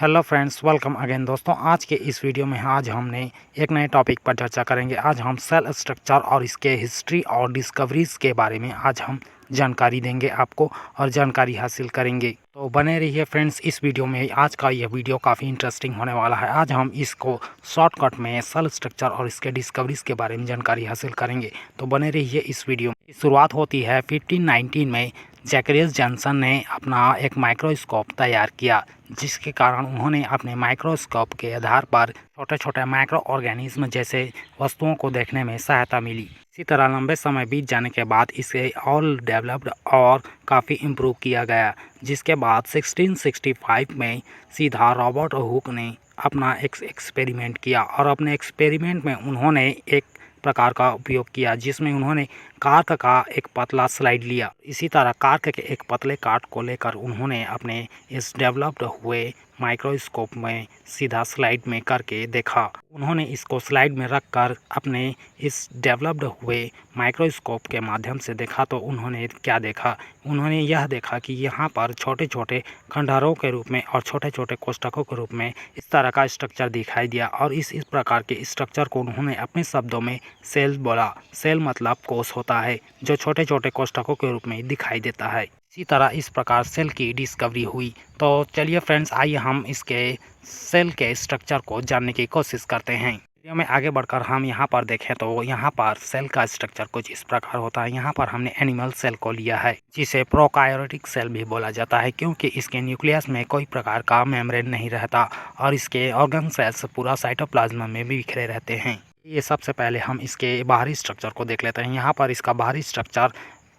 Hello friends, welcome again. दोस्तों, आज के इस वीडियो में आज हमने एक नए टॉपिक पर चर्चा करेंगे। आज हम सेल स्ट्रक्चर और इसके हिस्ट्री और डिस्कवरीज के बारे में आज हम जानकारी देंगे आपको और जानकारी हासिल करेंगे। तो बने रहिए फ्रेंड्स इस वीडियो में। आज का यह वीडियो काफ़ी इंटरेस्टिंग होने वाला है। आज हम इसको शॉर्टकट में सेल स्ट्रक्चर और इसके डिस्कवरीज के बारे में जानकारी हासिल करेंगे। तो बने रहिए इस वीडियो में। शुरुआत होती है 1519 में। जैकरियस जॉनसन ने अपना एक माइक्रोस्कोप तैयार किया, जिसके कारण उन्होंने अपने माइक्रोस्कोप के आधार पर छोटे छोटे माइक्रो ऑर्गेनिज्म जैसे वस्तुओं को देखने में सहायता मिली। इसी तरह लंबे समय बीत जाने के बाद इसे और डेवलप्ड और काफ़ी इम्प्रूव किया गया, जिसके बाद 1665 में सीधा रॉबर्ट हुक ने अपना एक एक्सपेरिमेंट किया और अपने एक्सपेरिमेंट में उन्होंने एक प्रकार का उपयोग किया, जिसमें उन्होंने कार्क का एक पतला स्लाइड लिया। इसी तरह कार्क के एक पतले कार्ड को लेकर उन्होंने अपने इस डेवलप्ड हुए माइक्रोस्कोप में सीधा स्लाइड में करके देखा। उन्होंने इसको स्लाइड में रखकर अपने इस डेवलप्ड हुए माइक्रोस्कोप के माध्यम से देखा, तो उन्होंने क्या देखा? उन्होंने यह देखा कि यहाँ पर छोटे छोटे खंडहरों के रूप में और छोटे छोटे कोष्ठकों के रूप में इस तरह का स्ट्रक्चर दिखाई दिया और इस प्रकार के स्ट्रक्चर को उन्होंने अपने शब्दों में सेल बोला। सेल मतलब कोष होता है, जो छोटे छोटे कोष्ठकों के रूप में दिखाई देता है। इसी तरह इस प्रकार सेल की डिस्कवरी हुई। तो चलिए फ्रेंड्स, आइए हम इसके सेल के स्ट्रक्चर को जानने की कोशिश करते हैं। वीडियो में आगे बढ़कर हम यहाँ पर देखें तो यहाँ पर सेल का स्ट्रक्चर कुछ इस प्रकार होता है। यहाँ पर हमने एनिमल सेल को लिया है, जिसे प्रोकार्योटिक सेल भी बोला जाता है, क्योंकि इसके न्यूक्लियस में कोई प्रकार का मेम्ब्रेन नहीं रहता और इसके ऑर्गन सेल्स पूरा साइटोप्लाज्म में भी बिखरे रहते हैं। ये सबसे पहले हम इसके बाहरी स्ट्रक्चर को देख लेते हैं। यहाँ पर इसका बाहरी स्ट्रक्चर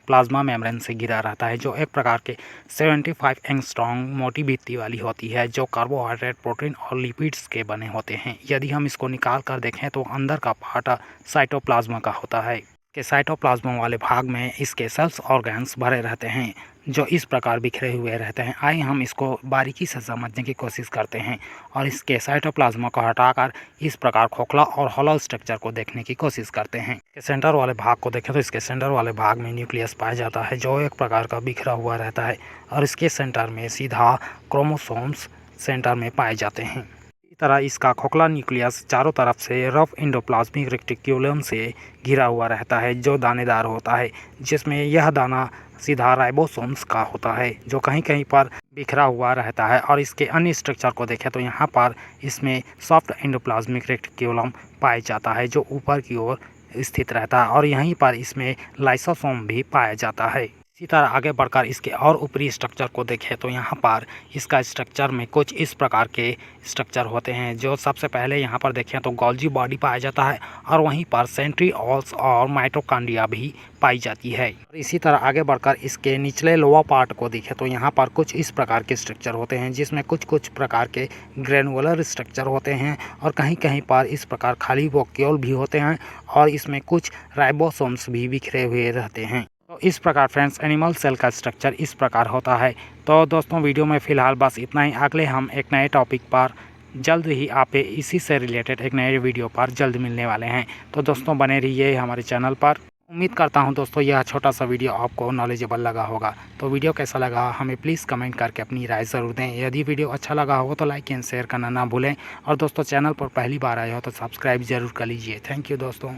प्लाज्मा मेम्ब्रेन से घिरा रहता है, जो एक प्रकार के 75 एंगस्ट्रॉम मोटी भित्ति वाली होती है, जो कार्बोहाइड्रेट, प्रोटीन और लिपिड्स के बने होते हैं। यदि हम इसको निकाल कर देखें तो अंदर का पार्ट साइटोप्लाज्मा का होता है। के साइटोप्लाज्मा वाले भाग में इसके सेल्स ऑर्गन्स भरे रहते हैं, जो इस प्रकार बिखरे हुए रहते हैं। आइए हम इसको बारीकी से समझने की कोशिश करते हैं और इसके साइटोप्लाज्मा को हटाकर इस प्रकार खोखला और हॉलो स्ट्रक्चर को देखने की कोशिश करते हैं। सेंटर वाले भाग को देखें तो इसके सेंटर वाले भाग में न्यूक्लियस पाया जाता है, जो एक प्रकार का बिखरा हुआ रहता है और इसके सेंटर में सीधा क्रोमोसोम्स सेंटर में पाए जाते हैं। इसी तरह इसका खोखला न्यूक्लियस चारों तरफ से रफ एंडोप्लाज्मिक रेटिक्यूलम से घिरा हुआ रहता है, जो दानेदार होता है, जिसमें यह दाना सीधा राइबोसोम्स का होता है, जो कहीं कहीं पर बिखरा हुआ रहता है। और इसके अन्य स्ट्रक्चर को देखें तो यहाँ पर इसमें सॉफ्ट एंडोप्लाज्मिक रेटिक्यूलम पाया जाता है, जो ऊपर की ओर स्थित रहता है और यहीं पर इसमें लाइसोसोम भी पाया जाता है। इसी तरह आगे बढ़कर इसके और ऊपरी स्ट्रक्चर को देखें तो यहाँ पर इसका स्ट्रक्चर में कुछ इस प्रकार के स्ट्रक्चर होते हैं, जो सबसे पहले यहाँ पर देखें तो गोल्जी बॉडी पाया जाता है और वहीं पर सेंट्रिओल्स और माइटोकॉन्ड्रिया भी पाई जाती है। इसी तरह आगे बढ़कर इसके निचले लोअर पार्ट को देखें तो यहाँ पर कुछ इस प्रकार के स्ट्रक्चर होते हैं, जिसमें कुछ कुछ प्रकार के ग्रेनुलर स्ट्रक्चर होते हैं और कहीं कहीं पर इस प्रकार खाली वोक्यूल भी होते हैं और इसमें कुछ राइबोसोम्स भी बिखरे हुए रहते हैं। तो इस प्रकार फ्रेंड्स एनिमल सेल का स्ट्रक्चर इस प्रकार होता है। तो दोस्तों, वीडियो में फ़िलहाल बस इतना ही। अगले हम एक नए टॉपिक पर जल्द ही आप इसी से रिलेटेड एक नए वीडियो पर जल्द मिलने वाले हैं। तो दोस्तों, बने रहिए हमारे चैनल पर। उम्मीद करता हूं दोस्तों यह छोटा सा वीडियो आपको नॉलेजेबल लगा होगा। तो वीडियो कैसा लगा हमें प्लीज़ कमेंट करके अपनी राय ज़रूर दें। यदि वीडियो अच्छा लगा हो तो लाइक एंड शेयर करना ना भूलें और दोस्तों, चैनल पर पहली बार आए हो तो सब्सक्राइब ज़रूर कर लीजिए। थैंक यू दोस्तों।